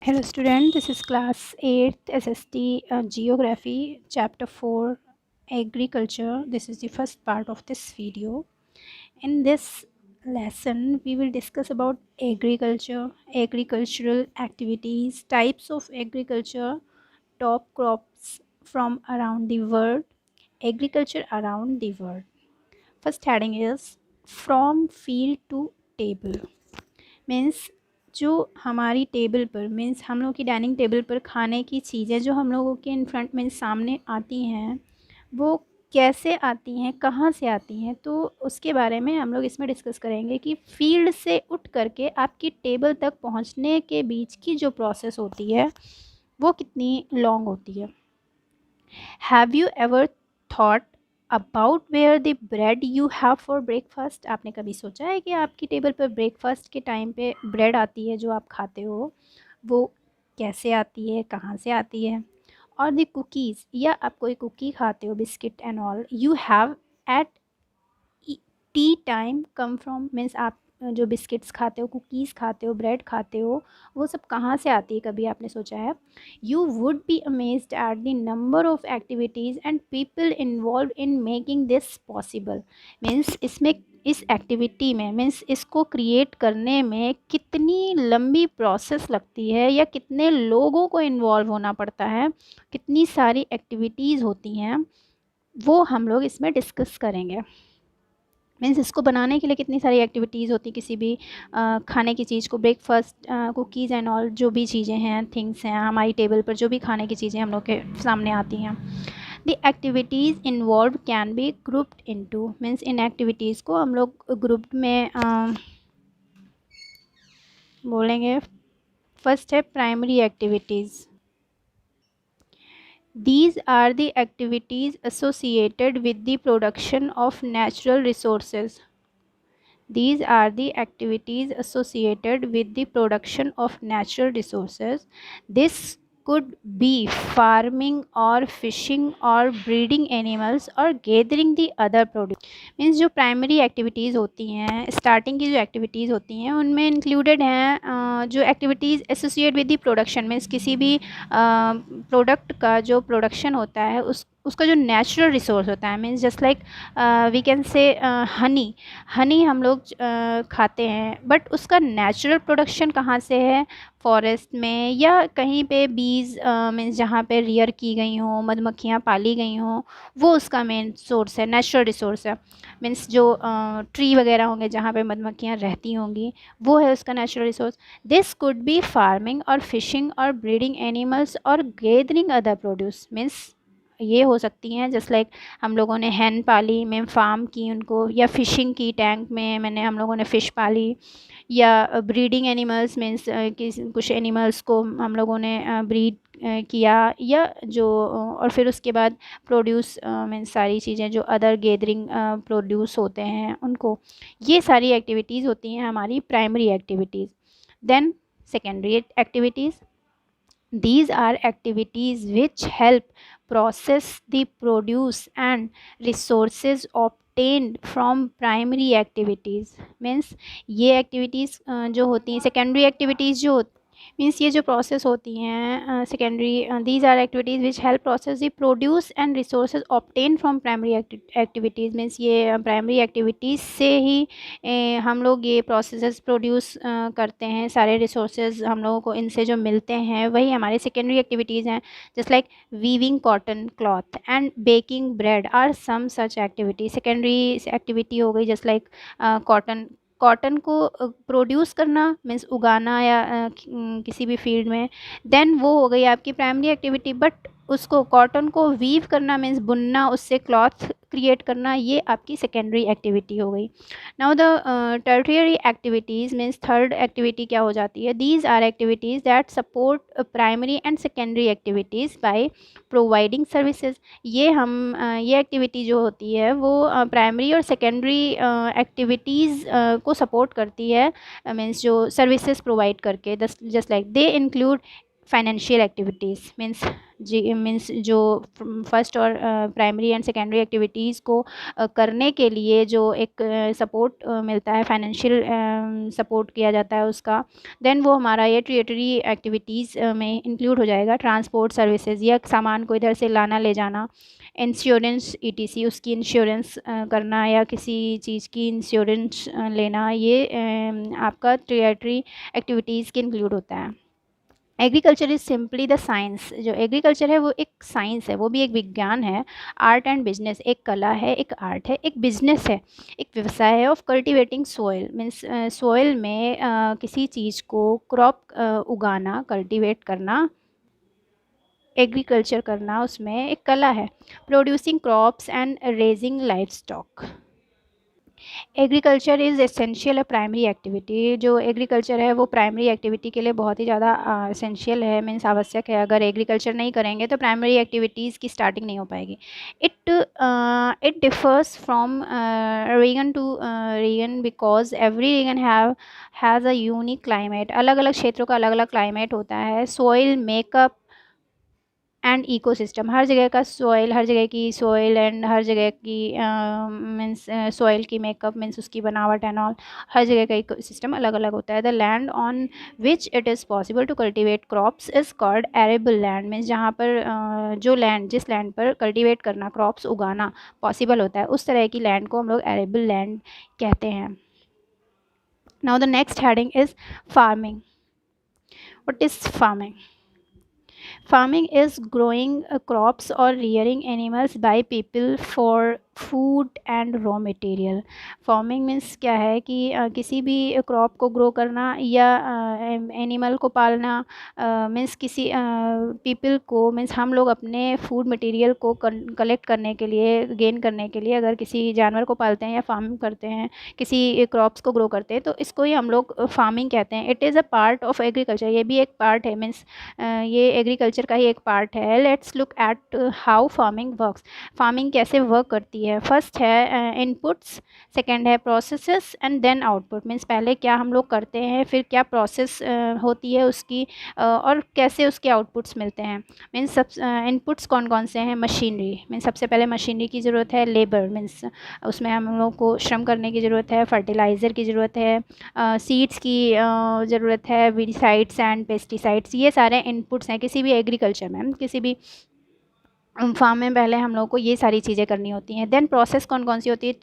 Hello student, this is class 8th SST Geography Chapter 4 Agriculture. This is the first part of this video. In this lesson we will discuss about agriculture, agricultural activities, types of agriculture, top crops from around the world, agriculture around the world. First heading is from field to table. Means जो हमारी table पर means हम लोग की dining table पर खाने की चीज़ें जो हम लोगों के इन फ्रंट मीन्स सामने आती हैं वो कैसे आती हैं, कहाँ से आती हैं, तो उसके बारे में हम लोग इसमें डिस्कस करेंगे कि फील्ड से उठ करके आपकी टेबल तक पहुंचने के बीच की जो प्रोसेस होती है वो कितनी लॉन्ग होती है। Have you ever thought about where the bread you have for breakfast. आपने कभी सोचा है कि आपकी टेबल पर ब्रेकफास्ट के टाइम पे ब्रेड आती है जो आप खाते हो वो कैसे आती है, कहाँ से आती है। और द कुकीज़, या आप कोई कुकी खाते हो, biscuit and all you have at T time come from, means आप जो बिस्किट्स खाते हो, कुकीज़ खाते हो, ब्रेड खाते हो, वो सब कहाँ से आती है, कभी आपने सोचा है। You would be amazed at the number of activities and people involve in making this possible. Means इसमें इस एक्टिविटी में मीन्स इसको क्रिएट करने में कितनी लंबी प्रोसेस लगती है या कितने लोगों को इन्वॉल्व होना पड़ता है, कितनी सारी एक्टिविटीज़ होती हैं, वो हम लोग इसमें डिस्कस करेंगे। मीन्स इसको बनाने के लिए कितनी सारी एक्टिविटीज़ होती, किसी भी खाने की चीज़ को, ब्रेकफास्ट, कुकीज़ एंड ऑल जो भी चीज़ें हैं, थिंग्स हैं हमारी टेबल पर, जो भी खाने की चीज़ें हम लोग के सामने आती हैं। The activities involve can be grouped into, means in activities को हम लोग ग्रुप में बोलेंगे। फर्स्ट है primary activities. These are the activities associated with the production of natural resources. These are the activities associated with the production of natural resources. This could be farming or fishing or breeding animals or gathering the other produce. Means जो primary activities होती हैं, starting की जो activities होती हैं उनमें included हैं जो activities associate with the production, means किसी भी प्रोडक्ट का जो प्रोडक्शन होता है उसका जो नेचुरल रिसोर्स होता है। Means just like we can say honey हम लोग खाते हैं, बट उसका नेचुरल प्रोडक्शन कहाँ से है, फॉरेस्ट में या कहीं पे बीज मीन्स जहाँ पे रियर की गई हों, मधुमक्खियाँ पाली गई हों, वो उसका मेन सोर्स है, नेचुरल रिसोर्स है। मीन्स जो ट्री वगैरह होंगे जहाँ पे मधुमक्खियाँ रहती होंगी वो है उसका natural resource. This could bee farming और फिशिंग और ब्रीडिंग एनिमल्स और गैदरिंग अदर प्रोड्यूस। मीन्स ये हो सकती हैं जस्ट लाइक हम लोगों ने हैन पाली में फार्म की उनको, या फिशिंग की टैंक में हम लोगों ने फ़िश पाली, या ब्रीडिंग एनिमल्स मीन्स कुछ एनिमल्स को हम लोगों ने ब्रीड किया, या जो और फिर उसके बाद प्रोड्यूस मीन्स सारी चीज़ें जो अदर गैदरिंग प्रोड्यूस होते हैं उनको। ये सारी एक्टिविटीज़ होती हैं हमारी primary activities. Then secondary activities, these are activities which help process the produce and resources obtained from primary activities। Means ये एक्टिविटीज़ जो होती हैं, सेकेंडरी एक्टिविटीज़ जो मीन्स ये जो प्रोसेस होती हैं secondary, these are activities which help process the produce and resources obtain from primary activities. Means ये प्राइमरी एक्टिविटीज़ से ही हम लोग ये प्रोसेसेस प्रोड्यूस करते हैं, सारे रिसोर्सेज हम लोगों को इनसे जो मिलते हैं वही हमारे सेकेंडरी एक्टिविटीज़ हैं। Just like weaving cotton cloth and baking bread are some such activity. Secondary activity हो गई जस्ट लाइक कॉटन को प्रोड्यूस करना मीन्स उगाना या किसी भी फील्ड में, देन वो हो गई आपकी प्राइमरी एक्टिविटी। बट उसको कॉटन को वीव करना मीन्स बुनना, उससे क्लॉथ क्रिएट करना, ये आपकी सेकेंडरी एक्टिविटी हो गई। Now the tertiary activities means third activity क्या हो जाती है, these are activities that support primary and secondary activities by providing services. ये एक्टिविटी जो होती है वो प्राइमरी और सेकेंडरी एक्टिविटीज़ को सपोर्ट करती है, मीन्स जो सर्विसेज प्रोवाइड करके। Just like they include financial activities means जो फर्स्ट और प्राइमरी एंड सेकेंडरी एक्टिविटीज़ को करने के लिए जो एक सपोर्ट मिलता है, फाइनेंशियल सपोर्ट किया जाता है उसका, देन वो हमारा ये टेरिटरी एक्टिविटीज़ में इंक्लूड हो जाएगा। ट्रांसपोर्ट सर्विसेज या सामान को इधर से लाना ले जाना, इंश्योरेंस ईटीसी, उसकी इंश्योरेंस करना या किसी चीज़ की इंश्योरेंस लेना, ये आपका टेरिटरी एक्टिविटीज़ के इंक्लूड होता है। Agriculture is simply the science. जो एग्रीकल्चर है वो एक साइंस है, वो भी एक विज्ञान है। आर्ट एंड बिजनेस, एक कला है, एक आर्ट है, एक बिजनेस है, एक व्यवसाय है of cultivating soil. Means soil में किसी चीज़ को क्रॉप उगाना, कल्टिवेट करना, एग्रीकल्चर करना, उसमें एक कला है। Producing crops and raising life stock. Agriculture is essential, primary activity. जो एग्रीकल्चर है वो प्राइमरी एक्टिविटी के लिए बहुत ही ज़्यादा एसेंशियल है, मीन्स आवश्यक है। अगर एग्रीकल्चर नहीं करेंगे तो प्राइमरी एक्टिविटीज़ की स्टार्टिंग नहीं हो पाएगी। It differs from region to region because every region has a unique climate. अलग अलग क्षेत्रों का अलग अलग क्लाइमेट होता है। सोइल मेकअप एंड इकोसिस्टम, हर जगह का सॉइल, हर जगह की सॉइल एंड हर जगह की मीन्स सॉइल की मेकअप मीन्स उसकी बनावट एंड ऑल, हर जगह का इकोसिस्टम अलग अलग होता है। The land on which it is possible to cultivate crops is called arable land. Means जहाँ पर जो लैंड, जिस लैंड पर कल्टिवेट करना, क्रॉप्स उगाना पॉसिबल होता है, उस तरह की लैंड को हम लोग एरेबल लैंड कहते हैं। Now the next heading is farming. What is farming? Farming is growing crops or rearing animals by people for food and raw material. Farming means क्या है कि किसी भी क्रॉप को ग्रो करना या एनिमल को पालना, मीन्स किसी पीपल को, मीन्स हम लोग अपने फूड मटेरियल को कलेक्ट करने के लिए, गेन करने के लिए अगर किसी जानवर को पालते हैं या फार्मिंग करते हैं, किसी क्रॉप्स को ग्रो करते हैं, तो इसको ही हम लोग फार्मिंग कहते हैं। It is a part of agriculture, ये भी एक पार्ट है, मीन्स ये एग्रीकल्चर का ही एक पार्ट है। Let's look at how farming works. Farming कैसे वर्क करती है। फर्स्ट है इनपुट्स, सेकंड है processes and then output. Means पहले क्या हम लोग करते हैं, फिर क्या प्रोसेस होती है उसकी, और कैसे उसके आउटपुट्स मिलते हैं। मीन्स सब इनपुट्स कौन कौन से हैं। मशीनरी, मीन्स सबसे पहले मशीनरी की ज़रूरत है। लेबर, मीन्स उसमें हम लोग को श्रम करने की ज़रूरत है। फर्टिलाइज़र की ज़रूरत है। सीड्स की ज़रूरत है। वीडसाइड्स एंड पेस्टिसाइड्स, ये सारे इनपुट्स हैं किसी भी एग्रीकल्चर में, किसी भी फार्म में पहले हम लोग को ये सारी चीज़ें करनी होती हैं। देन प्रोसेस कौन कौन सी होती है।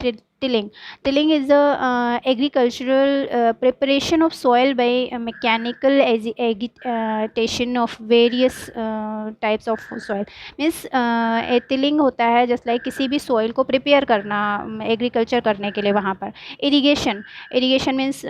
Tilling, tilling is the agricultural preparation of soil by mechanical agitation of various types of soil. Means tilling होता है जस्ट लाइक किसी भी सॉइल को प्रिपेयर करना एग्रीकल्चर करने के लिए वहाँ पर। Irrigation, irrigation means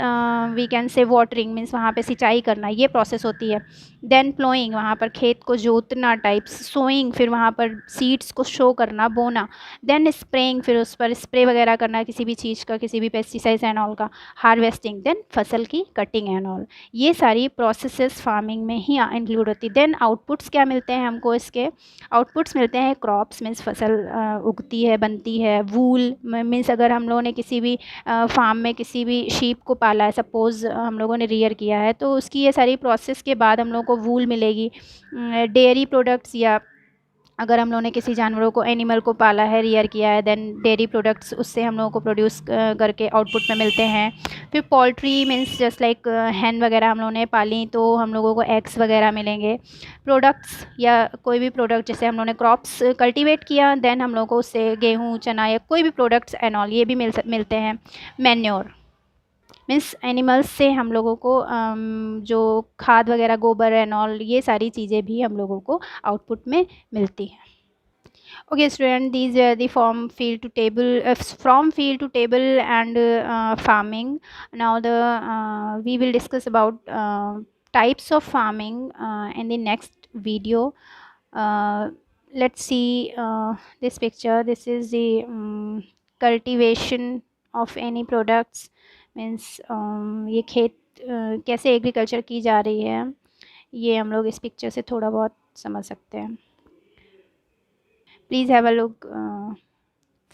we can say watering, means वहाँ पे सिंचाई करना, ये प्रोसेस होती है। देन प्लोइंग, वहाँ पर खेत को जोतना टाइप्स। सोइंग, फिर वहाँ पर सीड्स को शो करना, बोना। देन स्प्रेइंग, फिर उस पर स्प्रे वगैरह करना किसी भी चीज़ का, किसी भी पेस्टिसाइड्स एंड ऑल का। हार्वेस्टिंग, देन फसल की कटिंग एंड ऑल, ये सारी प्रोसेसेस फार्मिंग में ही इंक्लूड होती। देन आउटपुट्स क्या मिलते हैं हमको, इसके आउटपुट्स मिलते हैं क्रॉप्स, मीन्स फसल उगती है, बनती है। वूल मीन्स अगर हम लोगों ने किसी भी फार्म में किसी भी शीप को पाला है, सपोज़ हम लोगों ने रियर किया है, तो उसकी ये सारी प्रोसेस के बाद हम लोगों को वूल मिलेगी। डेयरी प्रोडक्ट्स, या अगर हम लोगों ने किसी जानवरों को, एनिमल को पाला है, रियर किया है, देन डेयरी प्रोडक्ट्स उससे हम लोगों को प्रोड्यूस करके आउटपुट में मिलते हैं। फिर पोल्ट्री मीन्स जस्ट लाइक हैन वगैरह हम लोगों ने पाली तो हम लोगों को एग्स वगैरह मिलेंगे। प्रोडक्ट्स या कोई भी प्रोडक्ट, जैसे हम लोगों ने क्रॉप्स कल्टीवेट किया, देन हम लोगों को उससे गेहूँ, चना या कोई भी प्रोडक्ट्स एंड ऑल, ये भी मिलते हैं। मैन्योर मीन्स एनिमल्स से हम लोगों को जो खाद वगैरह, गोबर एंड ऑल, ये सारी चीज़ें भी हम लोगों को आउटपुट में मिलती हैं। Okay student, these are the from field to table and farming. Now we will discuss about types of farming in the next video. Let's see this picture. This is the cultivation of any products, means ये खेत कैसे agriculture की जा रही है, ये हम लोग इस पिक्चर से थोड़ा बहुत समझ सकते हैं. Please have a look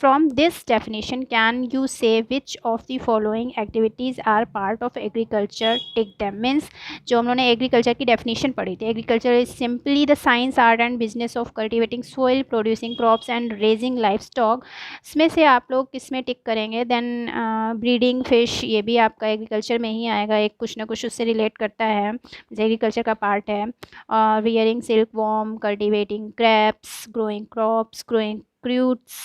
From this definition, can you say which of the following activities are part of agriculture? Take them. Means जो हम लोगों ने एग्रीकल्चर की डेफिनेशन पढ़ी थी, agriculture is simply the science art and business of cultivating soil, producing crops and raising life stock. इसमें से आप लोग किस में टिक करेंगे? देन ब्रीडिंग फिश, ये भी आपका एग्रीकल्चर में ही आएगा, एक कुछ ना कुछ उससे रिलेट करता है, एग्रीकल्चर का पार्ट है। Rearing silk worm, cultivating craps, growing crops, growing fruits,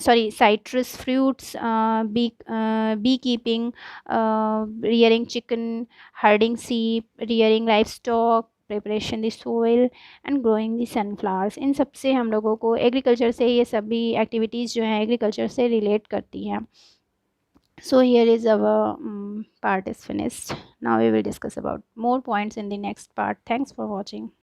citrus fruits, beekeeping, rearing chicken, herding sheep, rearing livestock, preparation the soil and growing the sunflowers। इन सब से हम लोगों को एग्रीकल्चर से ये सभी एक्टिविटीज़ जो हैं एग्रीकल्चर से रिलेट करती हैं। So here is our part is finished. Now we will discuss about more points in the next part. Thanks for watching.